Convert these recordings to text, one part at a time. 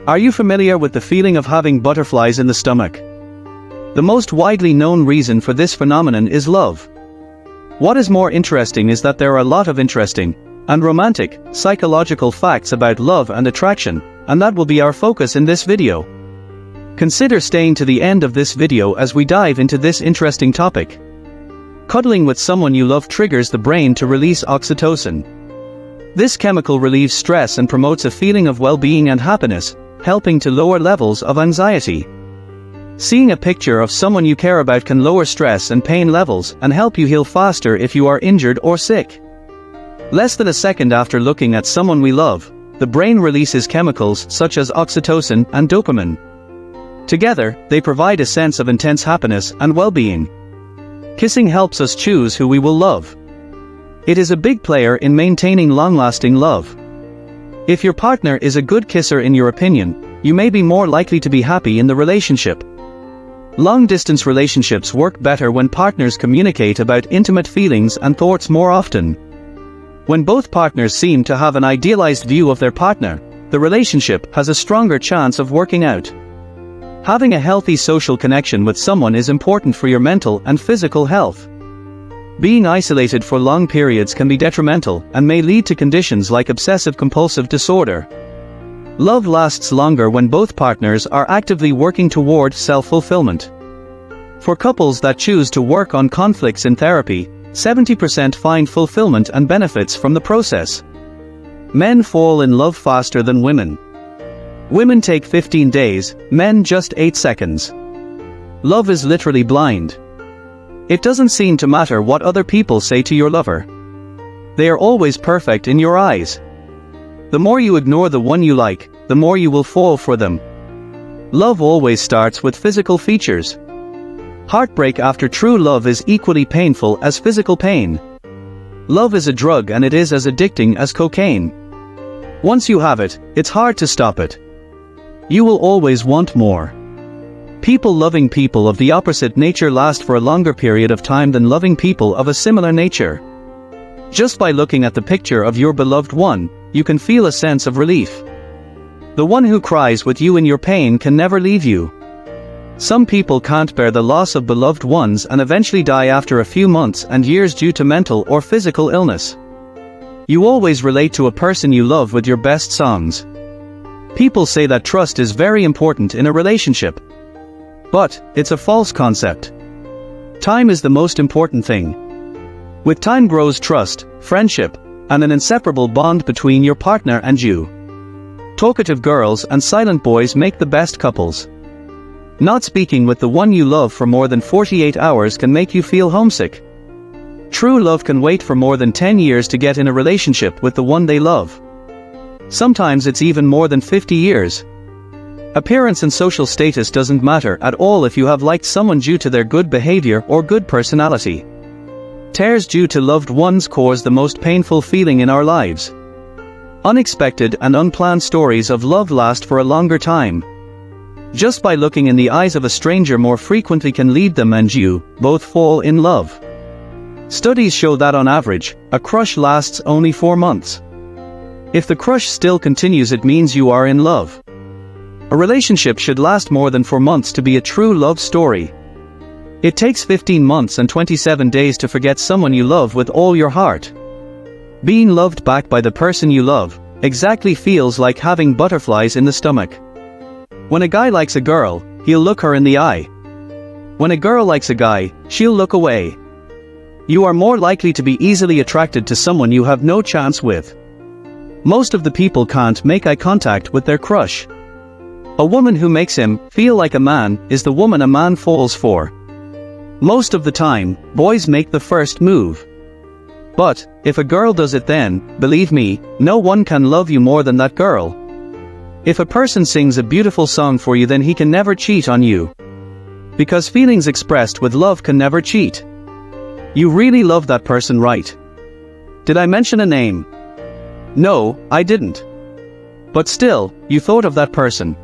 Are you familiar with the feeling of having butterflies in the stomach? The most widely known reason for this phenomenon is love. What is more interesting is that there are a lot of interesting and romantic psychological facts about love and attraction, and that will be our focus in this video. Consider staying to the end of this video as we dive into this interesting topic. Cuddling with someone you love triggers the brain to release oxytocin. This chemical relieves stress and promotes a feeling of well-being and happiness, helping to lower levels of anxiety. Seeing a picture of someone you care about can lower stress and pain levels and help you heal faster if you are injured or sick. Less than a second after looking at someone we love, the brain releases chemicals such as oxytocin and dopamine. Together, they provide a sense of intense happiness and well-being. Kissing helps us choose who we will love. It is a big player in maintaining long-lasting love. If your partner is a good kisser in your opinion, you may be more likely to be happy in the relationship. Long-distance relationships work better when partners communicate about intimate feelings and thoughts more often. When both partners seem to have an idealized view of their partner, the relationship has a stronger chance of working out. Having a healthy social connection with someone is important for your mental and physical health. Being isolated for long periods can be detrimental and may lead to conditions like obsessive-compulsive disorder. Love lasts longer when both partners are actively working toward self-fulfillment. For couples that choose to work on conflicts in therapy, 70% find fulfillment and benefits from the process. Men fall in love faster than women. Women take 15 days, men just 8 seconds. Love is literally blind. It doesn't seem to matter what other people say to your lover. They are always perfect in your eyes. The more you ignore the one you like, the more you will fall for them. Love always starts with physical features. Heartbreak after true love is equally painful as physical pain. Love is a drug and it is as addicting as cocaine. Once you have it, it's hard to stop it. You will always want more. People loving people of the opposite nature last for a longer period of time than loving people of a similar nature. Just by looking at the picture of your beloved one, you can feel a sense of relief. The one who cries with you in your pain can never leave you. Some people can't bear the loss of beloved ones and eventually die after a few months and years due to mental or physical illness. You always relate to a person you love with your best songs. People say that trust is very important in a relationship. But it's a false concept. Time is the most important thing. With time grows trust, friendship, and an inseparable bond between your partner and you. Talkative girls and silent boys make the best couples. Not speaking with the one you love for more than 48 hours can make you feel homesick. True love can wait for more than 10 years to get in a relationship with the one they love. Sometimes it's even more than 50 years. Appearance and social status doesn't matter at all if you have liked someone due to their good behavior or good personality. Tears due to loved ones cause the most painful feeling in our lives. Unexpected and unplanned stories of love last for a longer time. Just by looking in the eyes of a stranger more frequently can lead them and you both fall in love. Studies show that on average, a crush lasts only 4 months. If the crush still continues, it means you are in love. A relationship should last more than 4 months to be a true love story. It takes 15 months and 27 days to forget someone you love with all your heart. Being loved back by the person you love exactly feels like having butterflies in the stomach. When a guy likes a girl, he'll look her in the eye. When a girl likes a guy, she'll look away. You are more likely to be easily attracted to someone you have no chance with. Most of the people can't make eye contact with their crush. A woman who makes him feel like a man is the woman a man falls for. Most of the time, boys make the first move. But if a girl does it, then, believe me, no one can love you more than that girl. If a person sings a beautiful song for you, then he can never cheat on you. Because feelings expressed with love can never cheat. You really love that person, right? Did I mention a name? No, I didn't. But still, you thought of that person.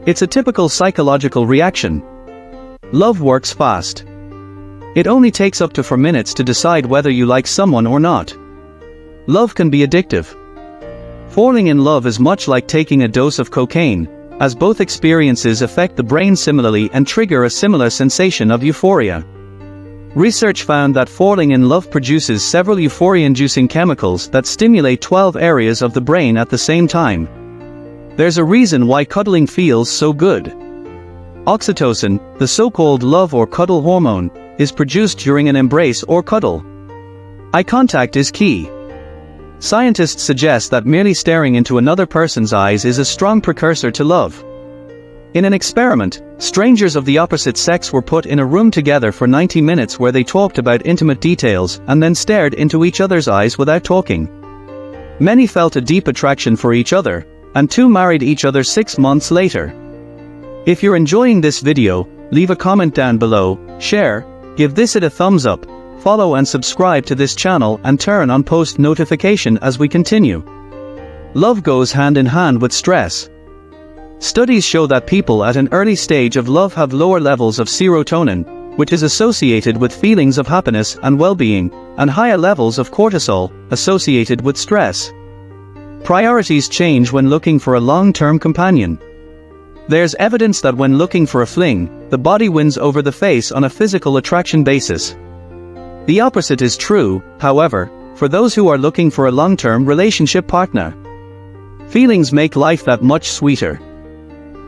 It's a typical psychological reaction. Love works fast. It only takes up to 4 minutes to decide whether you like someone or not. Love can be addictive. Falling in love is much like taking a dose of cocaine. as both experiences affect the brain similarly and trigger a similar sensation of euphoria. Research found that falling in love produces several euphoria-inducing chemicals that stimulate 12 areas of the brain at the same time. There's a reason why cuddling feels so good. Oxytocin, the so-called love or cuddle hormone, is produced during an embrace or cuddle. Eye contact is key. Scientists suggest that merely staring into another person's eyes is a strong precursor to love. In an experiment, strangers of the opposite sex were put in a room together for 90 minutes where they talked about intimate details and then stared into each other's eyes without talking. Many felt a deep attraction for each other, and two married each other 6 months later. If you're enjoying this video, leave a comment down below, share, give this a thumbs up, follow and subscribe to this channel and turn on post notification as we continue. Love goes hand in hand with stress. Studies show that people at an early stage of love have lower levels of serotonin, which is associated with feelings of happiness and well-being, and higher levels of cortisol, associated with stress. Priorities change when looking for a long-term companion. There's evidence that when looking for a fling, the body wins over the face on a physical attraction basis. The opposite is true, however, for those who are looking for a long-term relationship partner. Feelings make life that much sweeter.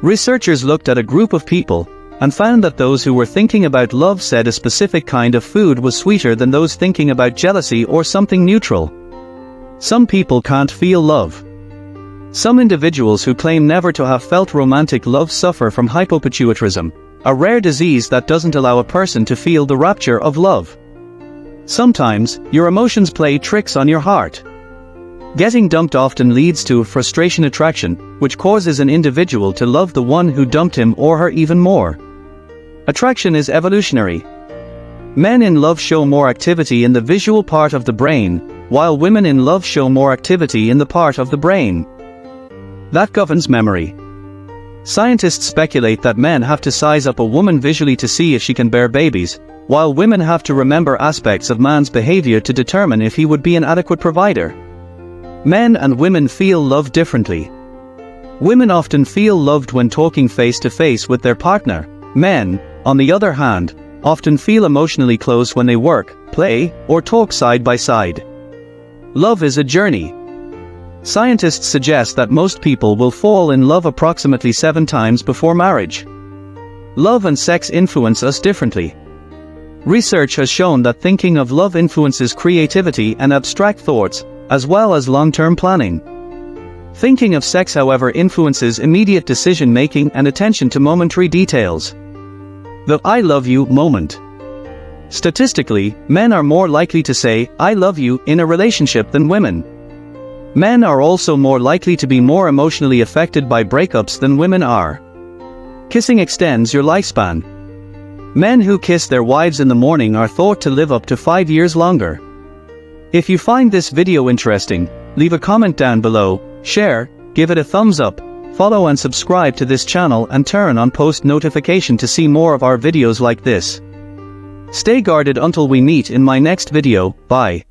Researchers looked at a group of people and found that those who were thinking about love said a specific kind of food was sweeter than those thinking about jealousy or something neutral. Some people can't feel love. Some individuals who claim never to have felt romantic love suffer from hypopituitarism, a rare disease that doesn't allow a person to feel the rapture of love. Sometimes, your emotions play tricks on your heart. Getting dumped often leads to frustration attraction, which causes an individual to love the one who dumped him or her even more. Attraction is evolutionary. Men in love show more activity in the visual part of the brain, while women in love show more activity in the part of the brain that governs memory. Scientists speculate that men have to size up a woman visually to see if she can bear babies, while women have to remember aspects of man's behavior to determine if he would be an adequate provider. Men and women feel love differently. Women often feel loved when talking face to face with their partner. Men, on the other hand, often feel emotionally close when they work, play, or talk side by side. Love is a journey. Scientists suggest that most people will fall in love approximately 7 times before marriage. Love and sex influence us differently. Research has shown that thinking of love influences creativity and abstract thoughts, as well as long-term planning. Thinking of sex, however, influences immediate decision-making and attention to momentary details. The "I love you" moment. Statistically, men are more likely to say, "I love you" in a relationship than women. Men are also more likely to be more emotionally affected by breakups than women are. Kissing extends your lifespan. Men who kiss their wives in the morning are thought to live up to 5 years longer. If you find this video interesting, leave a comment down below, share, give it a thumbs up, follow and subscribe to this channel and turn on post notification to see more of our videos like this. Stay guarded until we meet in my next video. Bye.